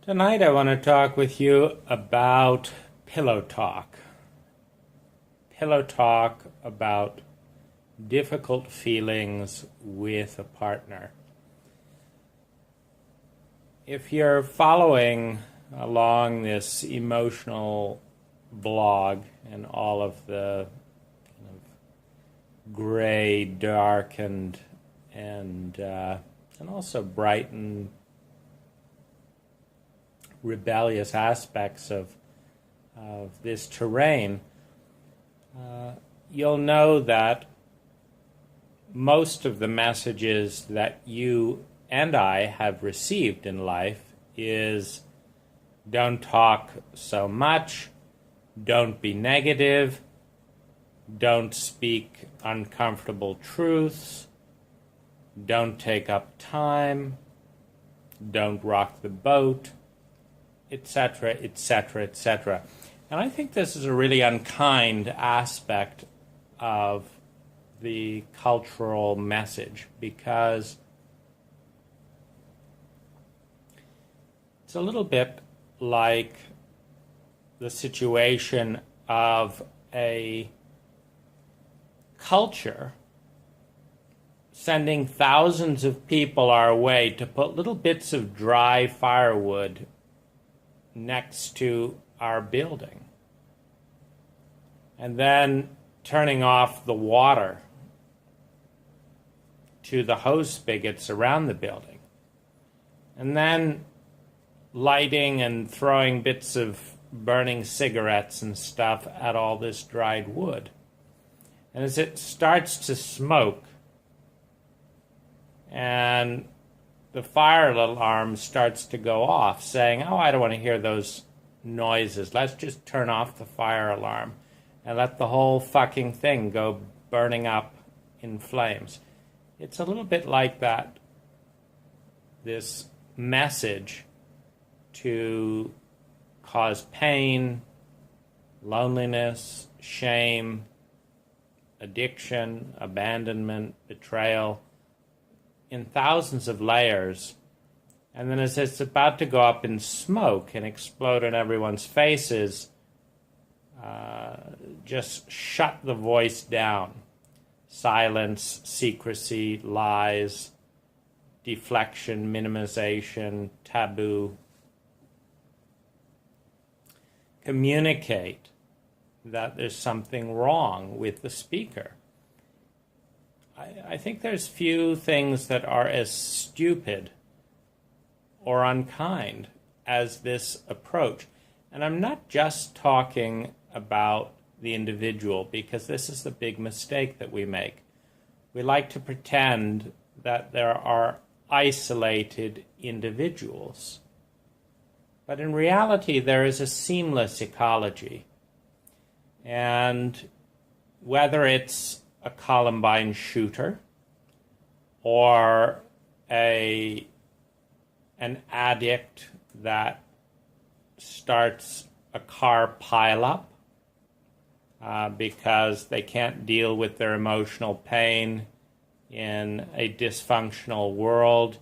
Tonight I want to talk with you about pillow talk. Pillow talk about difficult feelings with a partner. If you're following along this emotional blog and all of the kind of gray, darkened, and also bright and rebellious aspects of this terrain, you'll know that most of the messages that you and I have received in life is don't talk so much, don't be negative, don't speak uncomfortable truths, don't take up time, don't rock the boat, etc., etc., etc. And I think this is a really unkind aspect of the cultural message because it's a little bit like the situation of a culture sending thousands of people our way to put little bits of dry firewood next to our building, and then turning off the water to the hose spigots around the building, and then lighting and throwing bits of burning cigarettes and stuff at all this dried wood. And as it starts to smoke and the fire alarm starts to go off saying, oh, I don't want to hear those noises. Let's just turn off the fire alarm and let the whole fucking thing go burning up in flames. It's a little bit like that, this message to cause pain, loneliness, shame, addiction, abandonment, betrayal, in thousands of layers, and then as it's about to go up in smoke and explode in everyone's faces, just shut the voice down. Silence, secrecy, lies, deflection, minimization, taboo. Communicate that there's something wrong with the speaker. I think there's few things that are as stupid or unkind as this approach. And I'm not just talking about the individual, because this is the big mistake that we make. We like to pretend that there are isolated individuals. But in reality, there is a seamless ecology. And whether it's a Columbine shooter or an addict that starts a car pileup because they can't deal with their emotional pain in a dysfunctional world,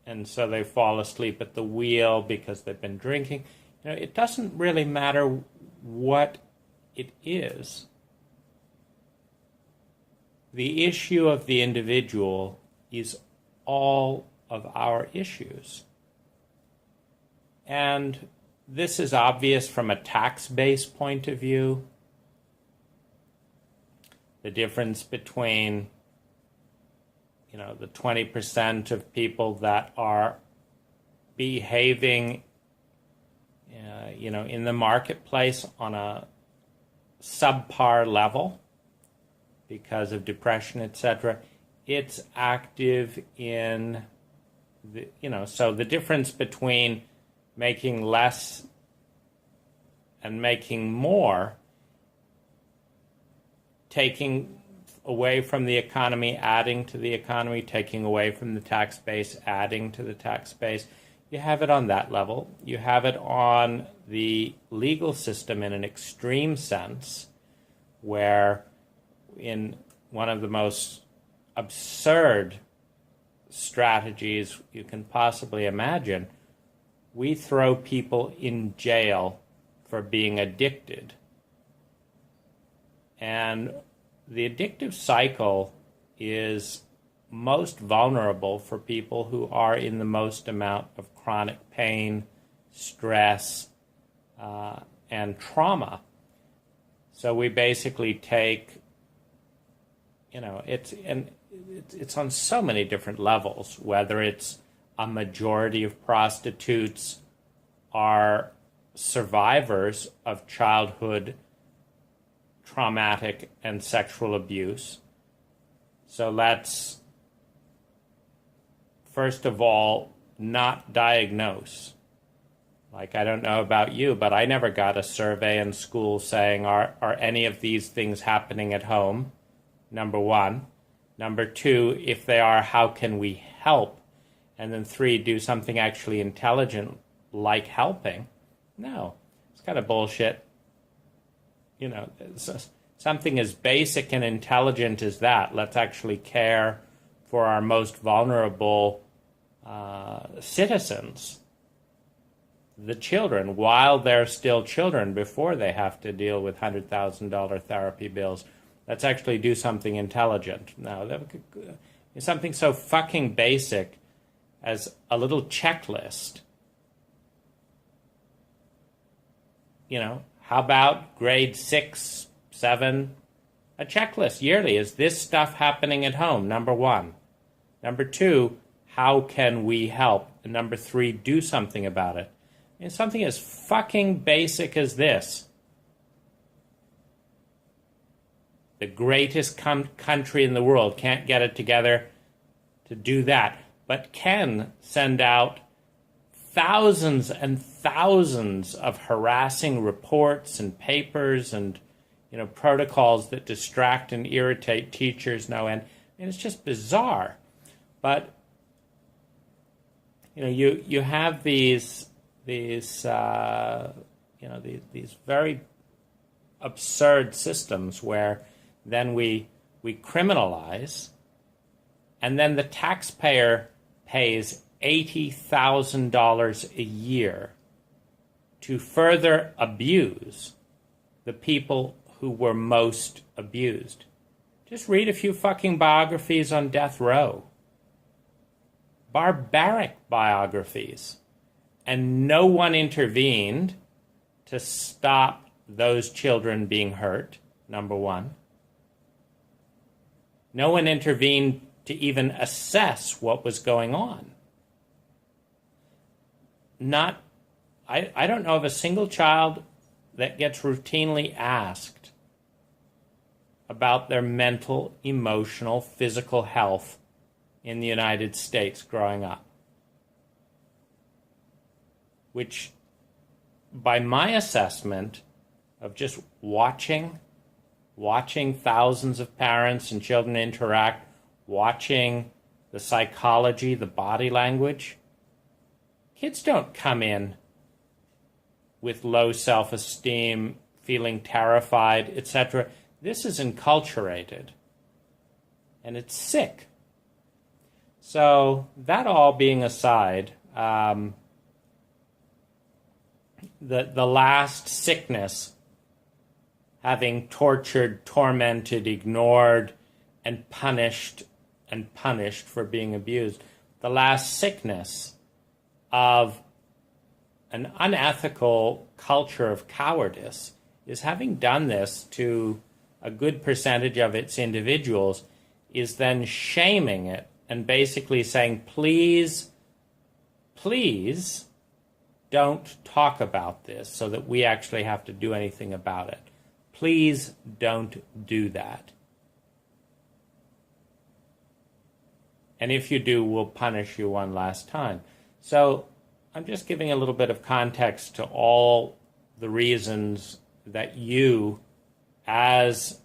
and so they fall asleep at the wheel because they've been drinking. It doesn't really matter what it is. The issue of the individual is all of our issues. And this is obvious from a tax-based point of view. The difference between, the 20% of people that are behaving, in the marketplace on a subpar level, because of depression, etc., it's active in so the difference between making less and making more, taking away from the economy, adding to the economy, taking away from the tax base, adding to the tax base. You have it on that level. You have it on the legal system in an extreme sense, where in one of the most absurd strategies you can possibly imagine, we throw people in jail for being addicted. And the addictive cycle is most vulnerable for people who are in the most amount of chronic pain, stress, and trauma. So we basically take, it's on so many different levels, whether it's a majority of prostitutes are survivors of childhood traumatic and sexual abuse. So let's, first of all, not diagnose. Like, I don't know about you, but I never got a survey in school saying, are any of these things happening at home? Number one. Number two, if they are, how can we help? And then three, do something actually intelligent like helping. No, it's kind of bullshit. Something as basic and intelligent as that. Let's actually care for our most vulnerable citizens, the children, while they're still children, before they have to deal with $100,000 therapy bills. Let's actually do something intelligent. Now, something so fucking basic as a little checklist. How about grade 6, 7, a checklist yearly? Is this stuff happening at home? Number one. Number two, how can we help? And number three, do something about it. And something as fucking basic as this. The greatest country in the world can't get it together to do that, but can send out thousands and thousands of harassing reports and papers and protocols that distract and irritate teachers no end. It's just bizarre. But you have these very absurd systems where then we criminalize, and then the taxpayer pays $80,000 a year to further abuse the people who were most abused. Just read a few fucking biographies on death row. Barbaric biographies. And no one intervened to stop those children being hurt, number one. No one intervened to even assess what was going on. I don't know of a single child that gets routinely asked about their mental, emotional, physical health in the United States growing up. Which, by my assessment of just watching thousands of parents and children interact, watching the psychology, the body language, kids don't come in with low self-esteem, feeling terrified, etc. This is enculturated, and it's sick. So, that all being aside, the last sickness, having tortured, tormented, ignored, and punished for being abused, the last sickness of an unethical culture of cowardice is, having done this to a good percentage of its individuals, is then shaming it and basically saying, please don't talk about this so that we actually have to do anything about it. Please don't do that. And if you do, we'll punish you one last time. So I'm just giving a little bit of context to all the reasons that you, as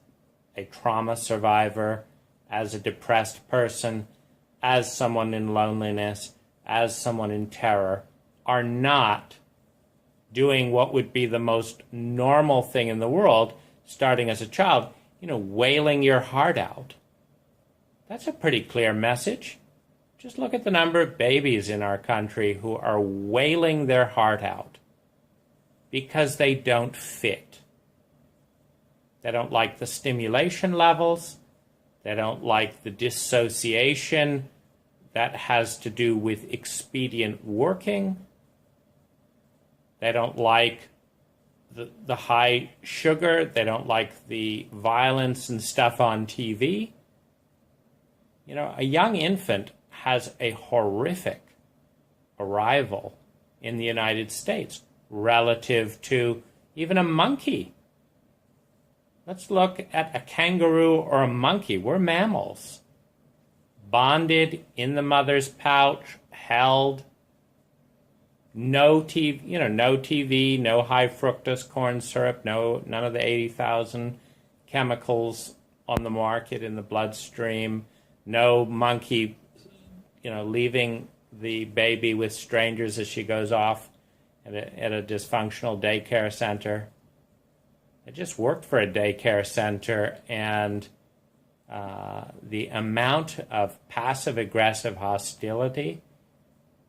a trauma survivor, as a depressed person, as someone in loneliness, as someone in terror, are not doing what would be the most normal thing in the world, starting as a child, wailing your heart out. That's a pretty clear message. Just look at the number of babies in our country who are wailing their heart out because they don't fit. They don't like the stimulation levels. They don't like the dissociation that has to do with expedient working. They don't like the high sugar. They don't like the violence and stuff on TV. You know, a young infant has a horrific arrival in the United States relative to even a monkey. Let's look at a kangaroo or a monkey. We're mammals. Bonded in the mother's pouch, held, no TV, no high fructose corn syrup, none of the 80,000 chemicals on the market in the bloodstream, no monkey, leaving the baby with strangers as she goes off at a dysfunctional daycare center. I just worked for a daycare center, and the amount of passive-aggressive hostility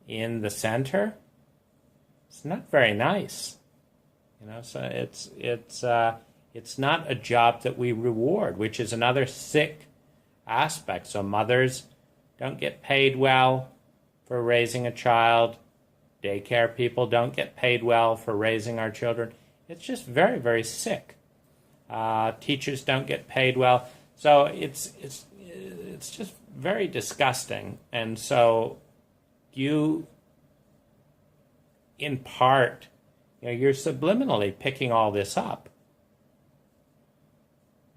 in the center, it's not very nice. So it's not a job that we reward, which is another sick aspect. So mothers don't get paid well for raising a child. Daycare people don't get paid well for raising our children. It's just very, very sick. Teachers don't get paid well. So it's just very disgusting. And so you, in part, you're subliminally picking all this up.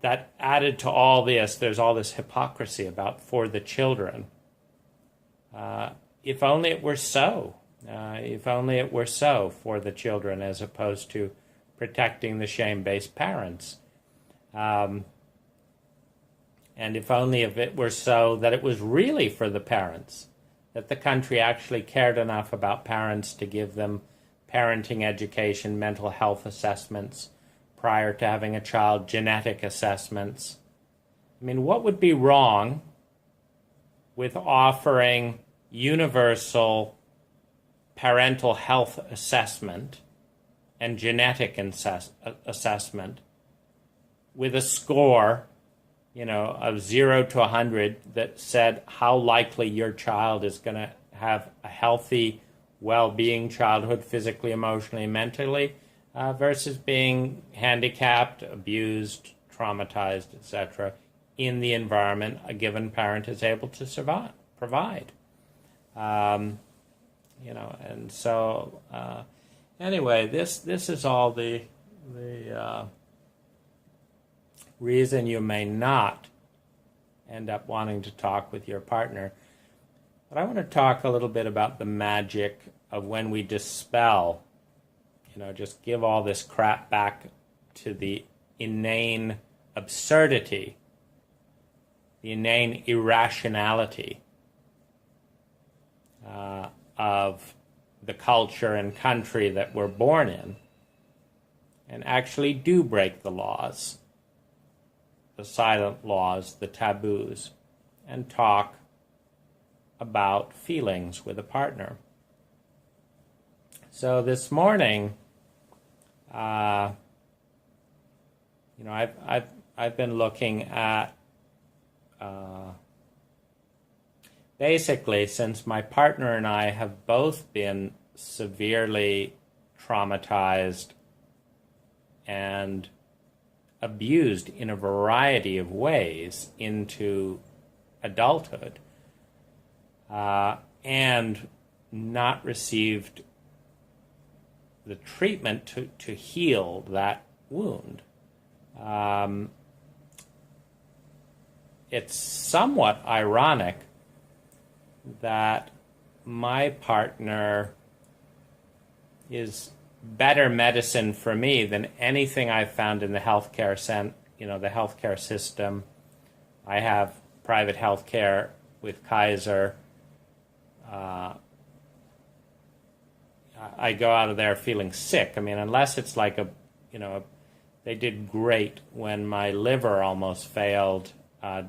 That added to all this, there's all this hypocrisy about for the children. If only it were so. If only it were so for the children, as opposed to protecting the shame-based parents. And if only if it were so that it was really for the parents, that the country actually cared enough about parents to give them parenting education, mental health assessments prior to having a child, genetic assessments. I mean, what would be wrong with offering universal parental health assessment and genetic assessment with a score, of 0 to 100 that said how likely your child is going to have a healthy, well-being childhood, physically, emotionally, mentally, versus being handicapped, abused, traumatized, etc., in the environment a given parent is able to provide. And so anyway, this is all the reason you may not end up wanting to talk with your partner. But I want to talk a little bit about the magic of when we dispel, just give all this crap back to the inane absurdity, the inane irrationality of the culture and country that we're born in, and actually do break the laws, the silent laws, the taboos, and talk about feelings with a partner. So this morning, I've been looking at basically, since my partner and I have both been severely traumatized and abused in a variety of ways into adulthood, and not received the treatment to heal that wound. It's somewhat ironic that my partner is better medicine for me than anything I've found in the healthcare the healthcare system. I have private healthcare with Kaiser. I go out of there feeling sick. I mean, unless it's like they did great when my liver almost failed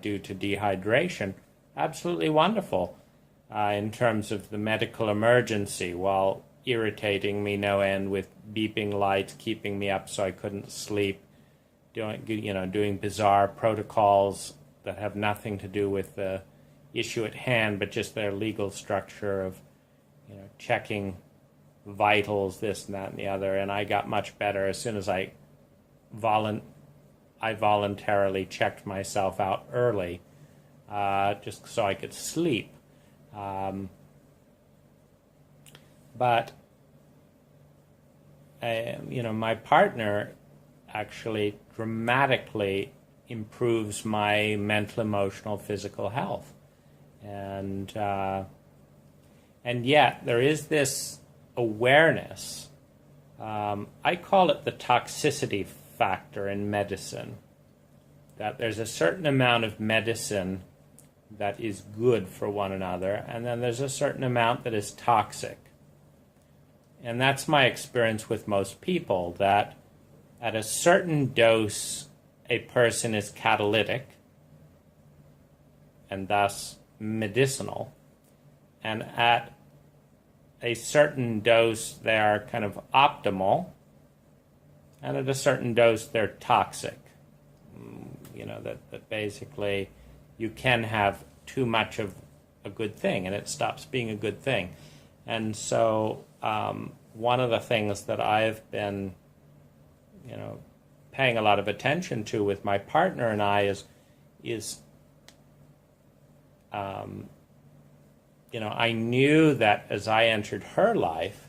due to dehydration. Absolutely wonderful. in terms of the medical emergency, while irritating me no end with beeping lights, keeping me up so I couldn't sleep, doing bizarre protocols that have nothing to do with the issue at hand, but just their legal structure of, checking vitals, this and that and the other. And I got much better as soon as I voluntarily checked myself out early, just so I could sleep. But my partner actually dramatically improves my mental, emotional, physical health, and yet there is this awareness. I call it the toxicity factor in medicine. That there's a certain amount of medicine that is good for one another, and then there's a certain amount that is toxic. And that's my experience with most people, that at a certain dose, a person is catalytic, and thus medicinal, and at a certain dose, they are kind of optimal, and at a certain dose, they're toxic. That basically you can have too much of a good thing, and it stops being a good thing. And so one of the things that I've been, paying a lot of attention to with my partner and I is I knew that as I entered her life,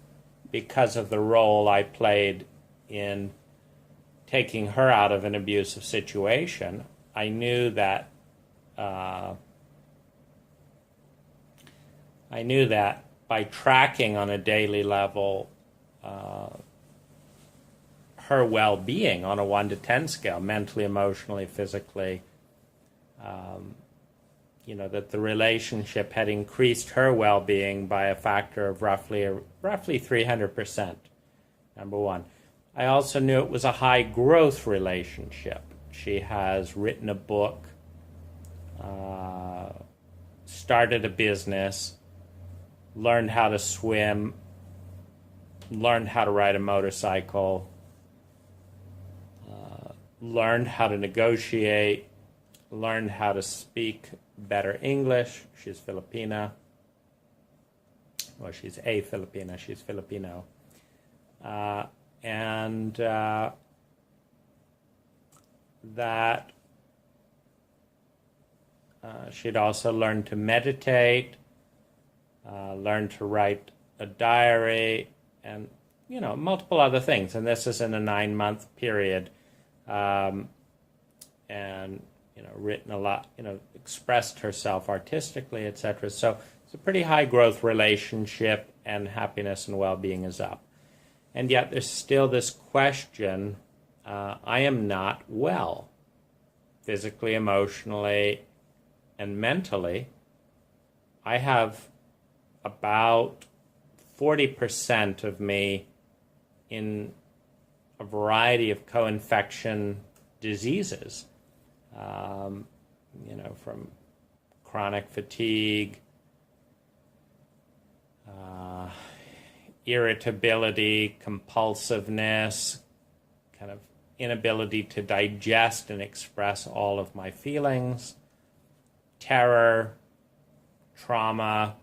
because of the role I played in taking her out of an abusive situation, I knew that by tracking on a daily level her well-being on a 1 to 10 scale, mentally, emotionally, physically, that the relationship had increased her well-being by a factor of roughly 300%, number one. I also knew it was a high-growth relationship. She has written a book, started a business, learned how to swim, learned how to ride a motorcycle, learned how to negotiate, learned how to speak better English. She's Filipina. Well, she's a Filipina. She's Filipino. And that she'd also learned to meditate, learned to write a diary, and multiple other things. And this is in a 9-month period, and written a lot, expressed herself artistically, etc. So it's a pretty high growth relationship, and happiness and well-being is up. And yet there's still this question, I am not well, physically, emotionally, and mentally. I have about 40% of me in a variety of co-infection diseases, from chronic fatigue, irritability, compulsiveness, kind of inability to digest and express all of my feelings, terror, trauma,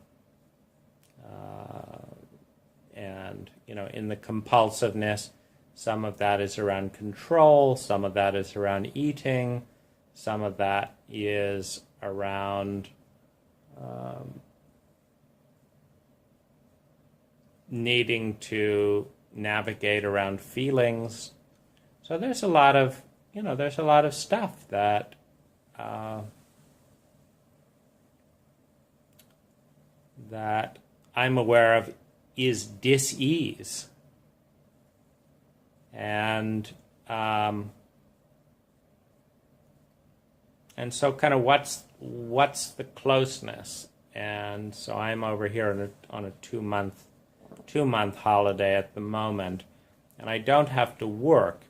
and in the compulsiveness, some of that is around control, some of that is around eating, some of that is around needing to navigate around feelings. So there's a lot of stuff that that I'm aware of is dis-ease. And so kind of what's the closeness? And so I'm over here on a 2-month holiday at the moment, and I don't have to work,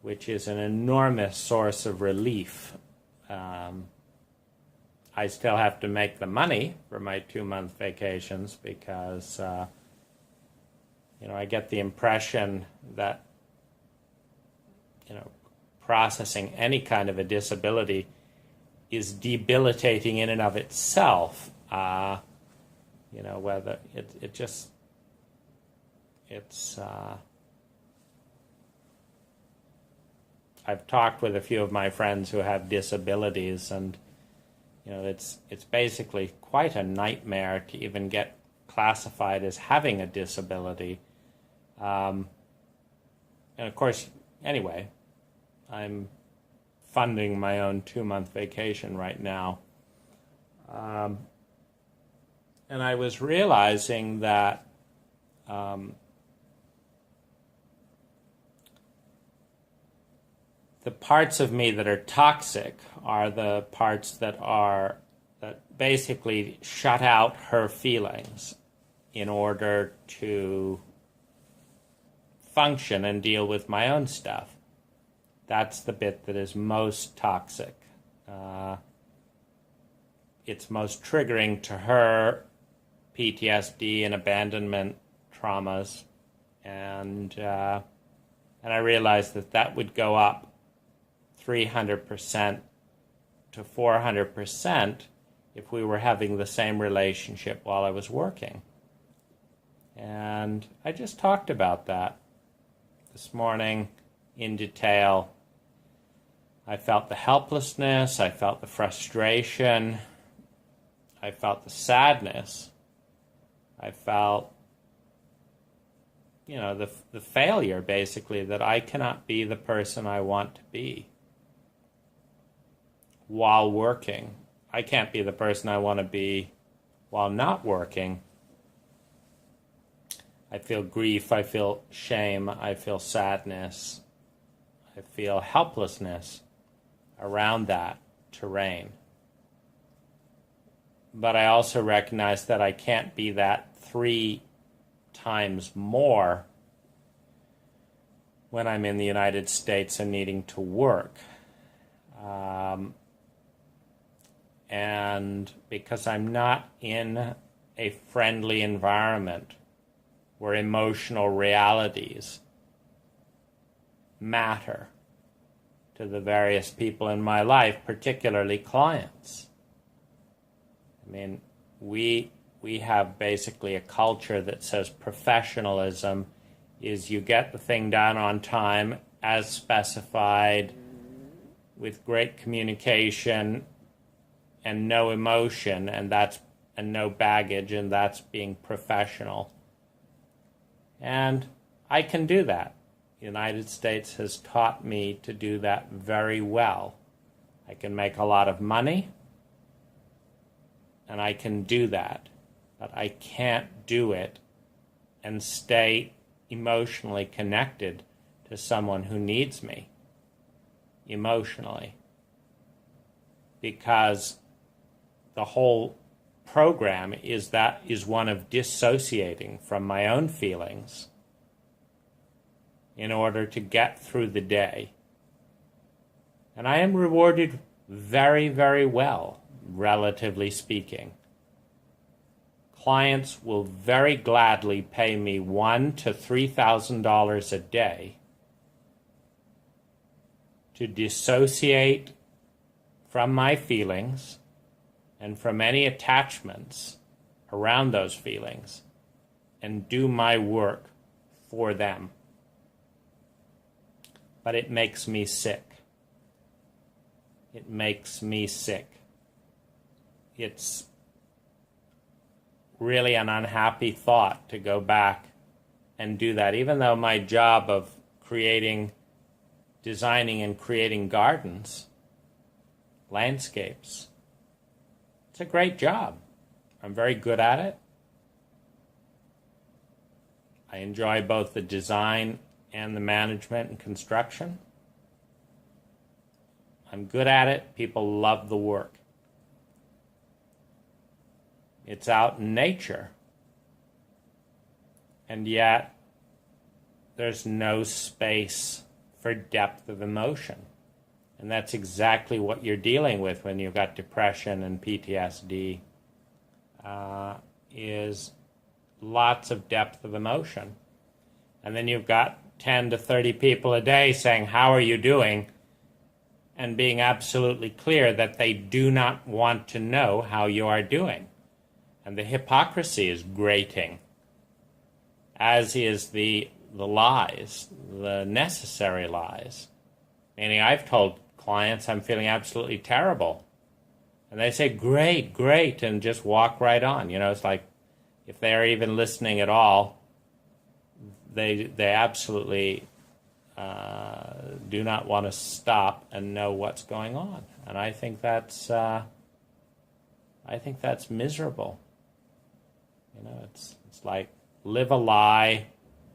which is an enormous source of relief. I still have to make the money for my 2-month vacations because, I get the impression that, processing any kind of a disability is debilitating in and of itself. Whether I've talked with a few of my friends who have disabilities, and it's basically quite a nightmare to even get classified as having a disability. And of course, anyway, I'm funding my own 2-month vacation right now. And I was realizing that the parts of me that are toxic are the parts that basically shut out her feelings in order to function and deal with my own stuff. That's the bit that is most toxic. It's most triggering to her PTSD and abandonment traumas, and I realized that would go up 300% to 400% if we were having the same relationship while I was working. And I just talked about that this morning in detail. I felt the helplessness, I felt the frustration, I felt the sadness, I felt, the failure, basically, that I cannot be the person I want to be while working. I can't be the person I want to be while not working. I feel grief, I feel shame, I feel sadness, I feel helplessness around that terrain. But I also recognize that I can't be that 3 times more when I'm in the United States and needing to work. And because I'm not in a friendly environment where emotional realities matter to the various people in my life, particularly clients. I mean, we have basically a culture that says professionalism is you get the thing done on time as specified with great communication and no emotion, and no baggage, and that's being professional. And I can do that. The United States has taught me to do that very well. I can make a lot of money, and I can do that, but I can't do it and stay emotionally connected to someone who needs me emotionally, because the whole program is one of dissociating from my own feelings in order to get through the day. And I am rewarded very, very well, relatively speaking. Clients will very gladly pay me $1,000 to $3,000 a day to dissociate from my feelings and from any attachments around those feelings and do my work for them. But it makes me sick. It makes me sick. It's really an unhappy thought to go back and do that, even though my job of designing and creating gardens, landscapes, it's a great job. I'm very good at it. I enjoy both the design and the management and construction. I'm good at it. People love the work. It's out in nature. And yet, there's no space for depth of emotion. And that's exactly what you're dealing with when you've got depression and PTSD, is lots of depth of emotion. And then you've got 10 to 30 people a day saying, how are you doing? And being absolutely clear that they do not want to know how you are doing. And the hypocrisy is grating, as is the lies, the necessary lies. Meaning, I've told clients I'm feeling absolutely terrible. And they say, great, great, and just walk right on. It's like, if they're even listening at all, they absolutely do not want to stop and know what's going on. And I think that's miserable. It's like live a lie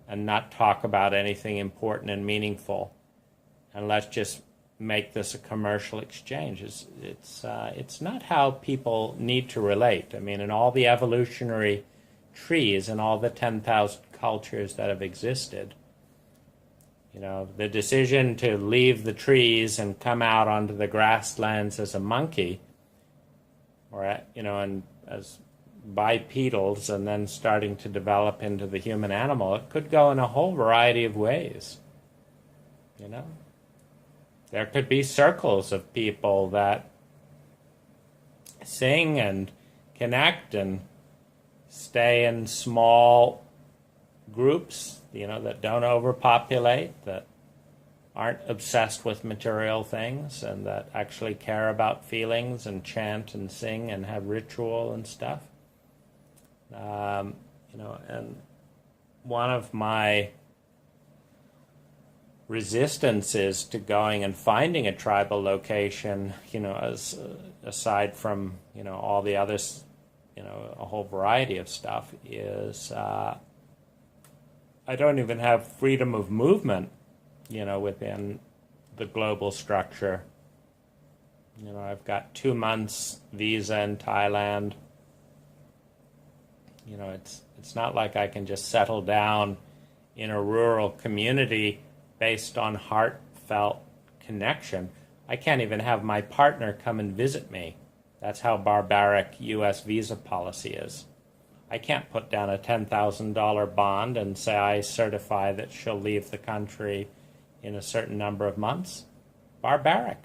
and not talk about anything important and meaningful, and let's just make this a commercial exchange. It's not how people need to relate. I mean, in all the evolutionary trees and all the 10,000 cultures that have existed, the decision to leave the trees and come out onto the grasslands as a monkey, or and as bipedals, and then starting to develop into the human animal, it could go in a whole variety of ways. There could be circles of people that sing and connect and stay in small groups, that don't overpopulate, that aren't obsessed with material things, and that actually care about feelings and chant and sing and have ritual and stuff. And one of my resistances to going and finding a tribal location, as aside from, all the others, a whole variety of stuff, is I don't even have freedom of movement, within the global structure. I've got 2 months visa in Thailand. It's not like I can just settle down in a rural community based on heartfelt connection. I can't even have my partner come and visit me. That's how barbaric U.S. visa policy is. I can't put down a $10,000 bond and say I certify that she'll leave the country in a certain number of months. Barbaric.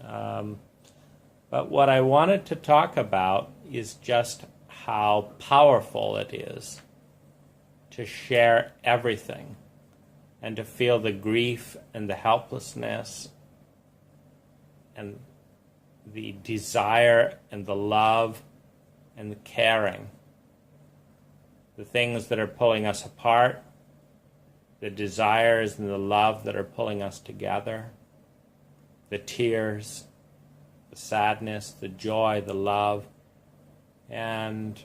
But what I wanted to talk about is just how powerful it is to share everything and to feel the grief and the helplessness and the desire and the love and the caring. The things that are pulling us apart, the desires and the love that are pulling us together, the tears, the sadness, the joy, the love, and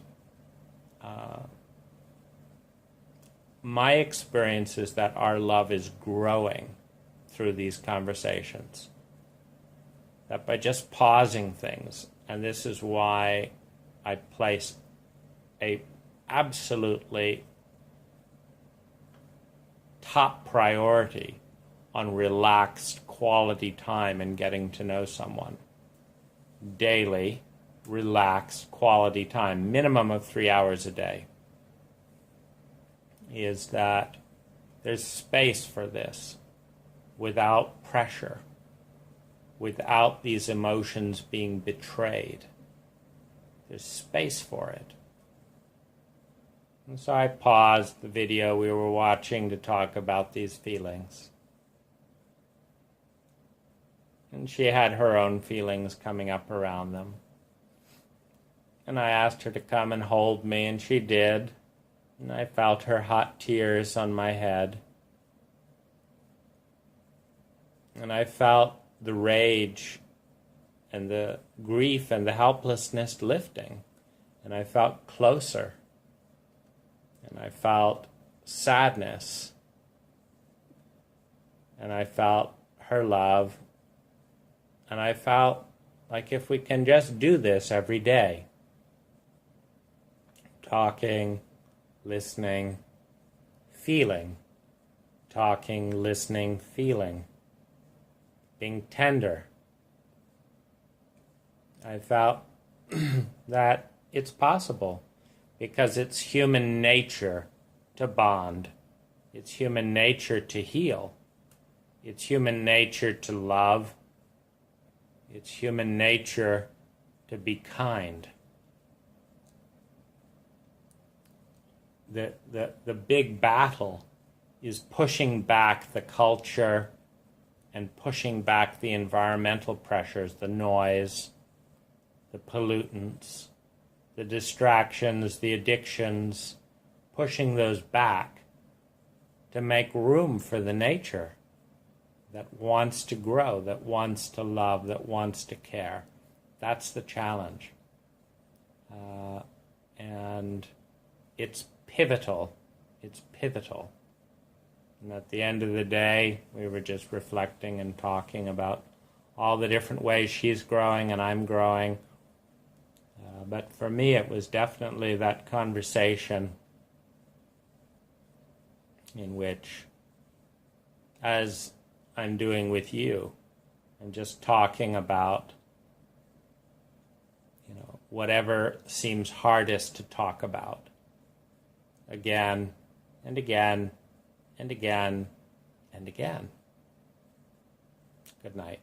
my experience is that our love is growing through these conversations. That by just pausing things, and this is why I place a absolutely top priority on relaxed quality time and getting to know someone. Daily, relaxed quality time, minimum of 3 hours a day, is that there's space for this without pressure, without these emotions being betrayed. There's space for it. And so I paused the video we were watching to talk about these feelings. And she had her own feelings coming up around them. And I asked her to come and hold me, and she did. And I felt her hot tears on my head. And I felt the rage and the grief and the helplessness lifting. And I felt closer. And I felt sadness. And I felt her love. And I felt like if we can just do this every day, talking, listening, feeling, talking, listening, feeling, being tender. I felt that it's possible because it's human nature to bond. It's human nature to heal. It's human nature to love. It's human nature to be kind. The big battle is pushing back the culture and pushing back the environmental pressures, the noise, the pollutants, the distractions, the addictions, pushing those back to make room for the nature that wants to grow, that wants to love, that wants to care. That's the challenge. And it's pivotal. It's pivotal. And at the end of the day, we were just reflecting and talking about all the different ways she's growing and I'm growing. But for me, it was definitely that conversation in which, as I'm doing with you, I'm just talking about, whatever seems hardest to talk about, again and again and again and again. Good night.